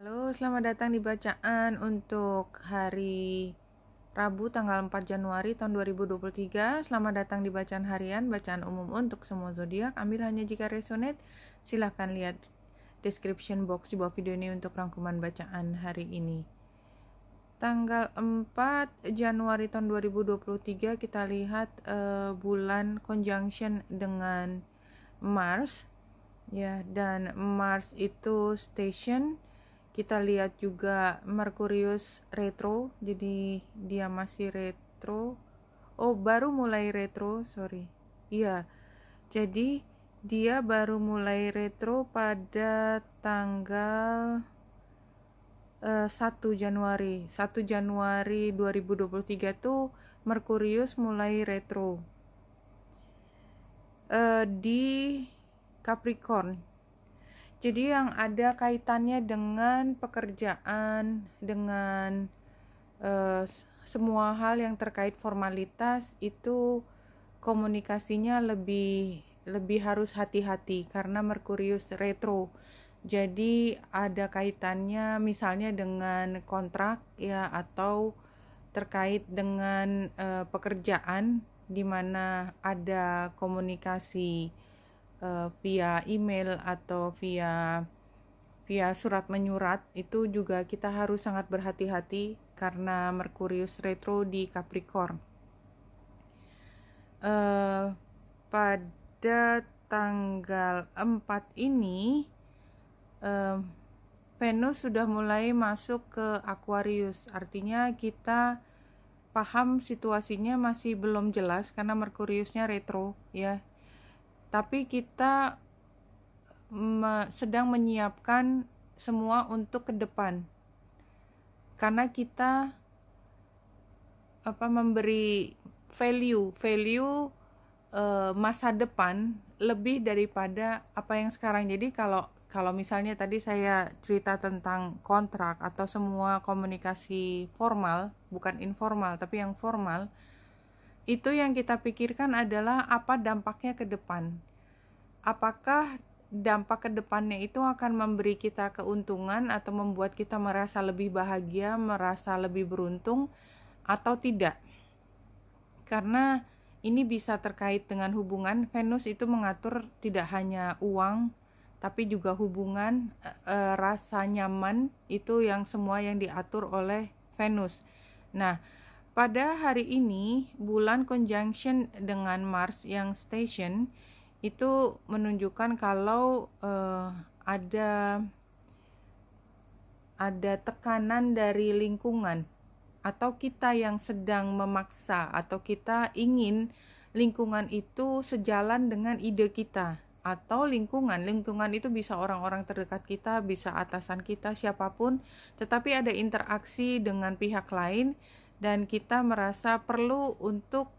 Halo, selamat datang di bacaan untuk hari Rabu tanggal 4 Januari tahun 2023. Selamat datang di bacaan harian, bacaan umum untuk semua zodiak. Ambil hanya jika resonate. Silahkan lihat description box di bawah video ini untuk rangkuman bacaan hari ini. Tanggal 4 Januari tahun 2023 kita lihat bulan conjunction dengan Mars. Ya, dan Mars itu station. Kita lihat juga Merkurius retro, jadi dia masih retro. Oh, baru mulai retro, sorry. Iya, jadi dia baru mulai retro pada tanggal 1 Januari. 1 Januari 2023 tuh Merkurius mulai retro di Capricorn. Jadi yang ada kaitannya dengan pekerjaan, dengan semua hal yang terkait formalitas itu komunikasinya lebih harus hati-hati karena Merkurius retro. Jadi ada kaitannya misalnya dengan kontrak ya, atau terkait dengan pekerjaan di mana ada komunikasi via email atau via surat menyurat. Itu juga kita harus sangat berhati-hati karena Merkurius retro di Capricorn. Pada tanggal 4 ini Venus sudah mulai masuk ke Aquarius, artinya kita paham situasinya masih belum jelas karena Merkuriusnya retro ya. Tapi kita sedang menyiapkan semua untuk ke depan. Karena kita memberi value masa depan lebih daripada apa yang sekarang. Jadi kalau misalnya tadi saya cerita tentang kontrak atau semua komunikasi formal, bukan informal tapi yang formal, itu yang kita pikirkan adalah apa dampaknya ke depan. Apakah dampak ke depannya itu akan memberi kita keuntungan atau membuat kita merasa lebih bahagia, merasa lebih beruntung atau tidak. Karena ini bisa terkait dengan hubungan. Venus itu mengatur tidak hanya uang, tapi juga hubungan, rasa nyaman, itu yang semua yang diatur oleh Venus. Nah, pada hari ini bulan conjunction dengan Mars yang station itu menunjukkan kalau ada tekanan dari lingkungan atau kita yang sedang memaksa atau kita ingin lingkungan itu sejalan dengan ide kita, atau lingkungan itu bisa orang-orang terdekat kita, bisa atasan kita, siapapun, tetapi ada interaksi dengan pihak lain dan kita merasa perlu untuk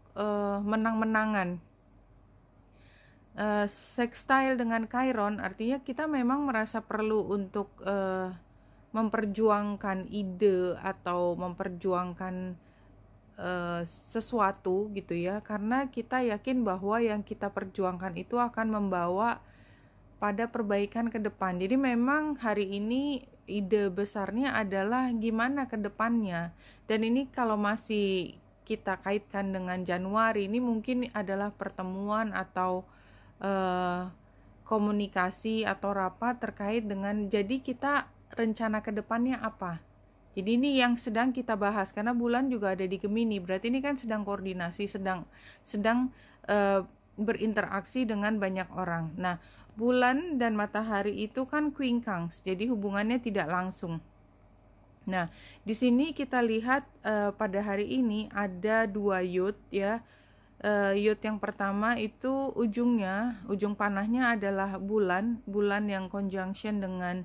menang-menangan. Sextile dengan Chiron artinya kita memang merasa perlu untuk memperjuangkan ide atau memperjuangkan sesuatu gitu ya, karena kita yakin bahwa yang kita perjuangkan itu akan membawa pada perbaikan ke depan. Jadi memang hari ini ide besarnya adalah gimana ke depannya. Dan ini kalau masih kita kaitkan dengan Januari, ini mungkin adalah pertemuan atau komunikasi atau rapat terkait dengan jadi kita rencana ke depannya apa. Jadi ini yang sedang kita bahas karena bulan juga ada di Gemini. Berarti ini kan sedang koordinasi, sedang berinteraksi dengan banyak orang. Nah, bulan dan matahari itu kan quincunx, jadi hubungannya tidak langsung. Nah, di sini kita lihat pada hari ini ada dua yud ya. Yud yang pertama itu ujung panahnya adalah bulan yang conjunction dengan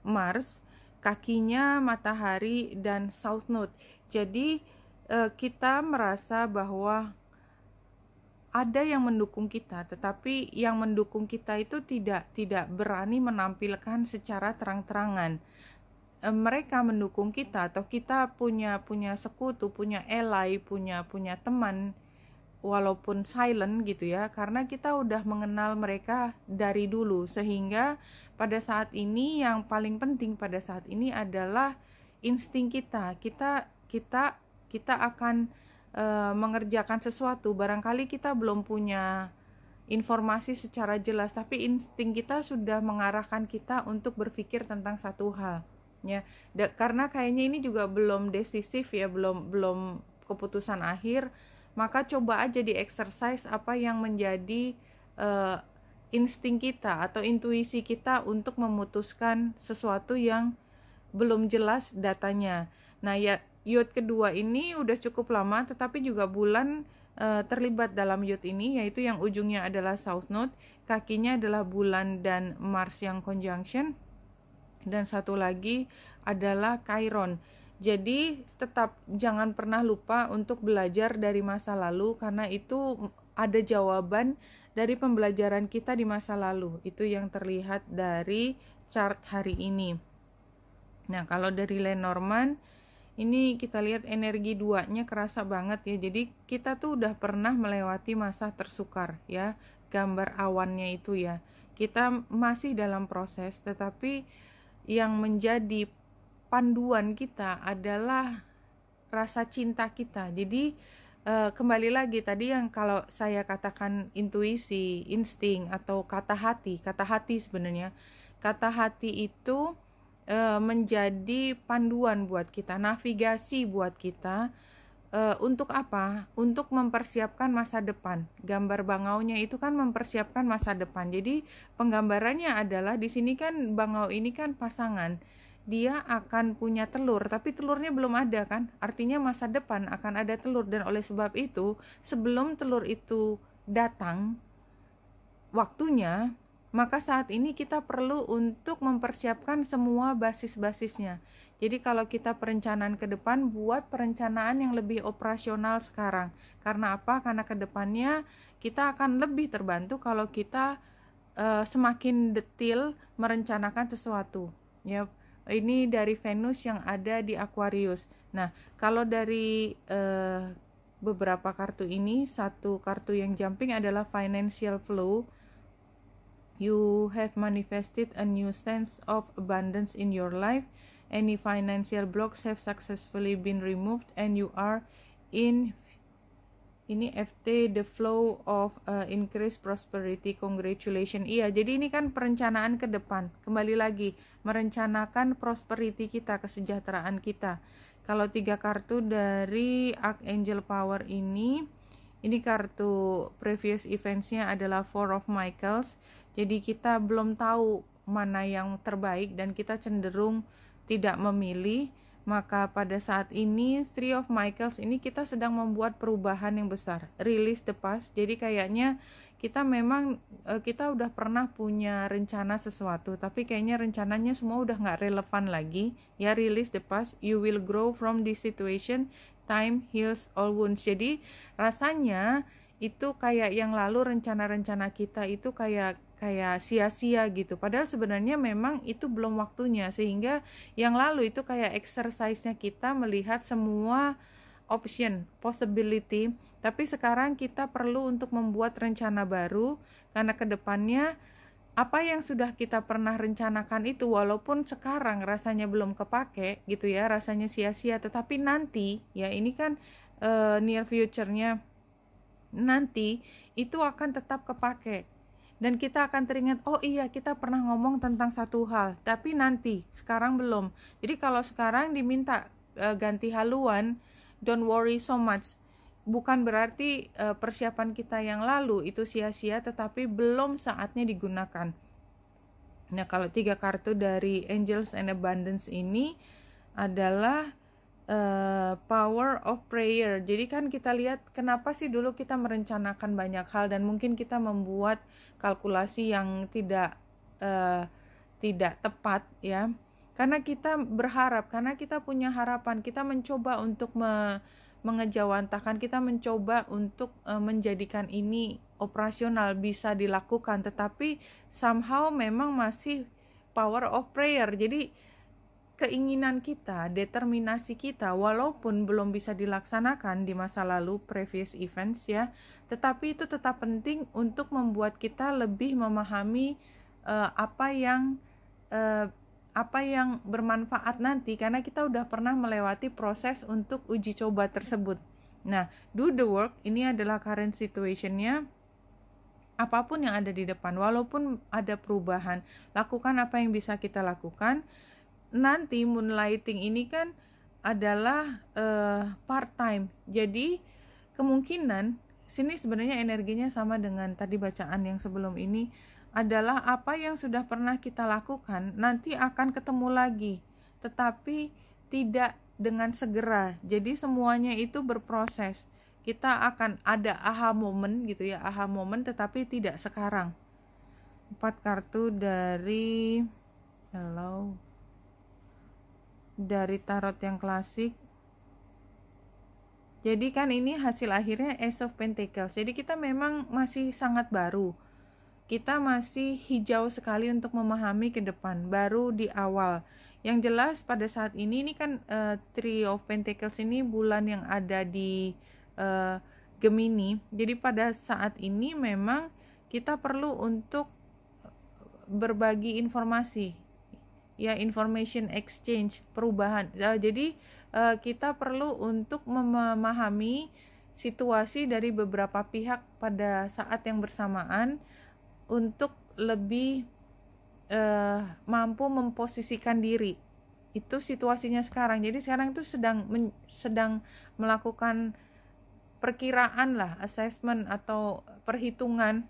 Mars, kakinya matahari dan south node. Jadi kita merasa bahwa ada yang mendukung kita, tetapi yang mendukung kita itu tidak berani menampilkan secara terang-terangan. Mereka mendukung kita atau kita punya sekutu, punya ally, punya teman walaupun silent gitu ya, karena kita udah mengenal mereka dari dulu, sehingga pada saat ini yang paling penting pada saat ini adalah insting kita. Kita akan mengerjakan sesuatu, barangkali kita belum punya informasi secara jelas, tapi insting kita sudah mengarahkan kita untuk berpikir tentang satu hal ya. Karena kayaknya ini juga belum decisif ya, belum keputusan akhir, maka coba aja di exercise apa yang menjadi insting kita atau intuisi kita untuk memutuskan sesuatu yang belum jelas datanya. Nah ya, yod kedua ini udah cukup lama, tetapi juga bulan terlibat dalam yod ini, yaitu yang ujungnya adalah South Node, kakinya adalah bulan dan Mars yang conjunction, dan satu lagi adalah Chiron. Jadi tetap jangan pernah lupa untuk belajar dari masa lalu, karena itu ada jawaban dari pembelajaran kita di masa lalu. Itu yang terlihat dari chart hari ini. Nah, kalau dari Lenormand ini kita lihat energi duanya kerasa banget ya. Jadi kita tuh udah pernah melewati masa tersukar ya, gambar awannya itu ya. Kita masih dalam proses, tetapi yang menjadi panduan kita adalah rasa cinta kita. Jadi kembali lagi tadi yang kalau saya katakan intuisi, insting atau kata hati sebenarnya. Kata hati itu menjadi panduan buat kita, navigasi buat kita. Untuk apa? Untuk mempersiapkan masa depan. Gambar bangaunya itu kan mempersiapkan masa depan. Jadi penggambarannya adalah di sini kan bangau ini kan pasangan. Dia akan punya telur, tapi telurnya belum ada kan? Artinya masa depan akan ada telur, dan oleh sebab itu sebelum telur itu datang waktunya, maka saat ini kita perlu untuk mempersiapkan semua basis-basisnya. Jadi kalau kita perencanaan ke depan, buat perencanaan yang lebih operasional sekarang. Karena apa? Karena ke depannya kita akan lebih terbantu kalau kita semakin detail merencanakan sesuatu. Ya, ini dari Venus yang ada di Aquarius. Nah, kalau dari beberapa kartu ini, satu kartu yang jumping adalah financial flow. You have manifested a new sense of abundance in your life. Any financial blocks have successfully been removed and you are in ini FT the flow of increased prosperity. Congratulations. Iya, jadi ini kan perencanaan ke depan. Kembali lagi, merencanakan prosperity kita, kesejahteraan kita. Kalau 3 kartu dari Archangel Power ini kartu previous events-nya adalah Four of Michaels. Jadi kita belum tahu mana yang terbaik dan kita cenderung tidak memilih. Maka pada saat ini Three of Michaels ini kita sedang membuat perubahan yang besar, release the past. Jadi kayaknya kita memang kita udah pernah punya rencana sesuatu, tapi kayaknya rencananya semua udah nggak relevan lagi ya. Release the past, you will grow from this situation, time heals all wounds. Jadi rasanya itu kayak yang lalu rencana-rencana kita itu kayak sia-sia gitu. Padahal sebenarnya memang itu belum waktunya, sehingga yang lalu itu kayak exercise-nya kita melihat semua option, possibility. Tapi sekarang kita perlu untuk membuat rencana baru, karena kedepannya apa yang sudah kita pernah rencanakan itu walaupun sekarang rasanya belum kepake gitu ya, rasanya sia-sia, tetapi nanti ya ini kan near future-nya nanti itu akan tetap kepake. Dan kita akan teringat, oh iya kita pernah ngomong tentang satu hal, tapi nanti, sekarang belum. Jadi kalau sekarang diminta ganti haluan, don't worry so much. Bukan berarti persiapan kita yang lalu itu sia-sia, tetapi belum saatnya digunakan. Nah, kalau 3 kartu dari Angels and Abundance ini adalah power of prayer. Jadi kan kita lihat kenapa sih dulu kita merencanakan banyak hal dan mungkin kita membuat kalkulasi yang tidak tepat ya. Karena kita berharap, karena kita punya harapan, kita mencoba untuk mengejawantahkan, kita mencoba untuk menjadikan ini operasional, bisa dilakukan, tetapi somehow memang masih power of prayer. Jadi keinginan kita, determinasi kita, walaupun belum bisa dilaksanakan di masa lalu, previous events ya, tetapi itu tetap penting untuk membuat kita lebih memahami apa yang bermanfaat nanti, karena kita udah pernah melewati proses untuk uji coba tersebut. Nah, do the work ini adalah current situationnya. Apapun yang ada di depan, walaupun ada perubahan, lakukan apa yang bisa kita lakukan. Nanti moonlighting ini kan adalah part time, jadi kemungkinan sini sebenarnya energinya sama dengan tadi bacaan yang sebelum ini, adalah apa yang sudah pernah kita lakukan nanti akan ketemu lagi, tetapi tidak dengan segera. Jadi semuanya itu berproses. Kita akan ada aha moment gitu ya, aha moment, tetapi tidak sekarang. 4 kartu dari tarot yang klasik. Jadi kan ini hasil akhirnya Ace of Pentacles. Jadi kita memang masih sangat baru. Kita masih hijau sekali untuk memahami ke depan, baru di awal. Yang jelas pada saat ini kan Three of Pentacles ini bulan yang ada di Gemini. Jadi pada saat ini memang kita perlu untuk berbagi informasi. Ya, information exchange, perubahan. Jadi kita perlu untuk memahami situasi dari beberapa pihak pada saat yang bersamaan untuk lebih mampu memposisikan diri. Itu situasinya sekarang. Jadi sekarang itu sedang melakukan perkiraan lah, assessment atau perhitungan.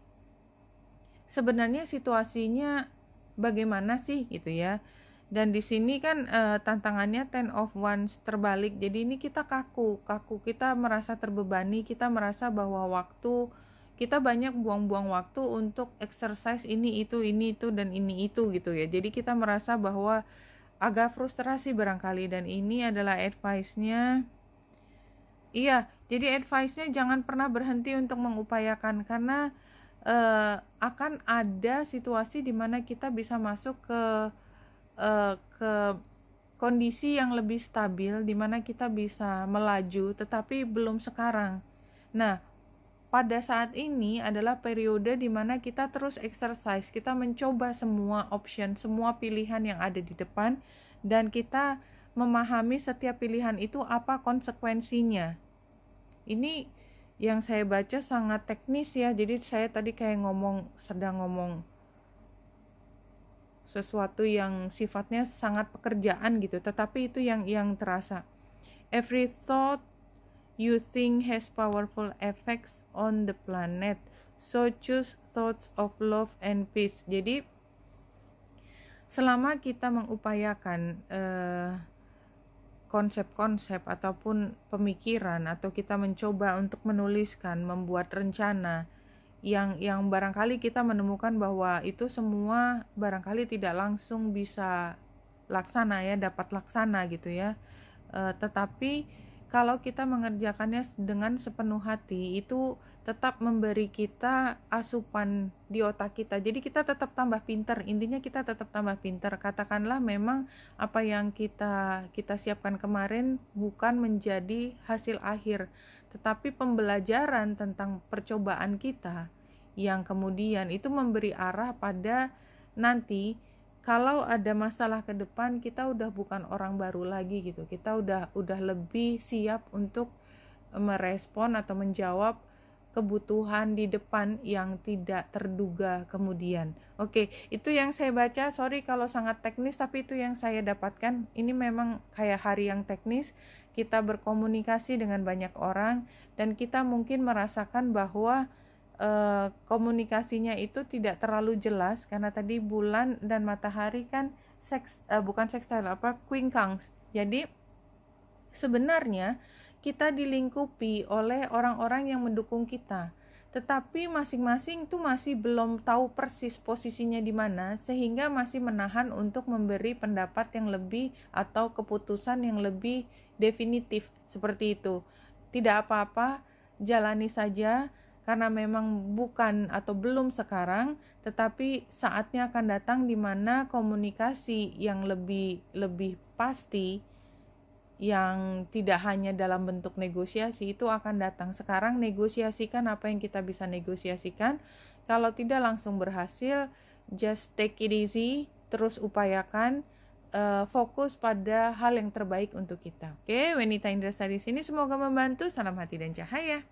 Sebenarnya situasinya bagaimana sih gitu ya. Dan di sini kan tantangannya Ten of Wands terbalik. Jadi ini kita kaku, kita merasa terbebani, kita merasa bahwa kita banyak buang-buang waktu untuk exercise ini itu dan ini itu gitu ya. Jadi kita merasa bahwa agak frustrasi barangkali, dan ini adalah advice-nya. Iya, jadi advice-nya jangan pernah berhenti untuk mengupayakan, karena akan ada situasi di mana kita bisa masuk ke kondisi yang lebih stabil, di mana kita bisa melaju, tetapi belum sekarang. Nah, pada saat ini adalah periode di mana kita terus exercise, kita mencoba semua option, semua pilihan yang ada di depan, dan kita memahami setiap pilihan itu apa konsekuensinya. Ini yang saya baca sangat teknis ya, jadi saya tadi kayak sedang ngomong sesuatu yang sifatnya sangat pekerjaan gitu, tetapi itu yang terasa. Every thought you think has powerful effects on the planet, so choose thoughts of love and peace. Jadi selama kita mengupayakan konsep-konsep ataupun pemikiran, atau kita mencoba untuk menuliskan, membuat rencana yang barangkali kita menemukan bahwa itu semua barangkali tidak langsung bisa dapat laksana gitu ya, tetapi kalau kita mengerjakannya dengan sepenuh hati, itu tetap memberi kita asupan di otak kita. Jadi kita tetap tambah pintar. Intinya kita tetap tambah pintar. Katakanlah memang apa yang kita siapkan kemarin bukan menjadi hasil akhir, tetapi pembelajaran tentang percobaan kita yang kemudian itu memberi arah pada nanti. Kalau ada masalah ke depan, kita udah bukan orang baru lagi gitu. Kita udah lebih siap untuk merespon atau menjawab kebutuhan di depan yang tidak terduga kemudian. Oke, itu yang saya baca. Sorry kalau sangat teknis, tapi itu yang saya dapatkan. Ini memang kayak hari yang teknis. Kita berkomunikasi dengan banyak orang, dan kita mungkin merasakan bahwa komunikasinya itu tidak terlalu jelas, karena tadi bulan dan matahari kan bukan sextile, quincunx. Jadi sebenarnya kita dilingkupi oleh orang-orang yang mendukung kita, tetapi masing-masing itu masih belum tahu persis posisinya di mana, sehingga masih menahan untuk memberi pendapat yang lebih atau keputusan yang lebih definitif seperti itu. Tidak apa-apa, jalani saja, karena memang bukan atau belum sekarang, tetapi saatnya akan datang di mana komunikasi yang lebih pasti yang tidak hanya dalam bentuk negosiasi itu akan datang. Sekarang negosiasikan apa yang kita bisa negosiasikan. Kalau tidak langsung berhasil, just take it easy, terus upayakan, fokus pada hal yang terbaik untuk kita. Oke, Wenita Indrasari di sini, semoga membantu. Salam hati dan cahaya.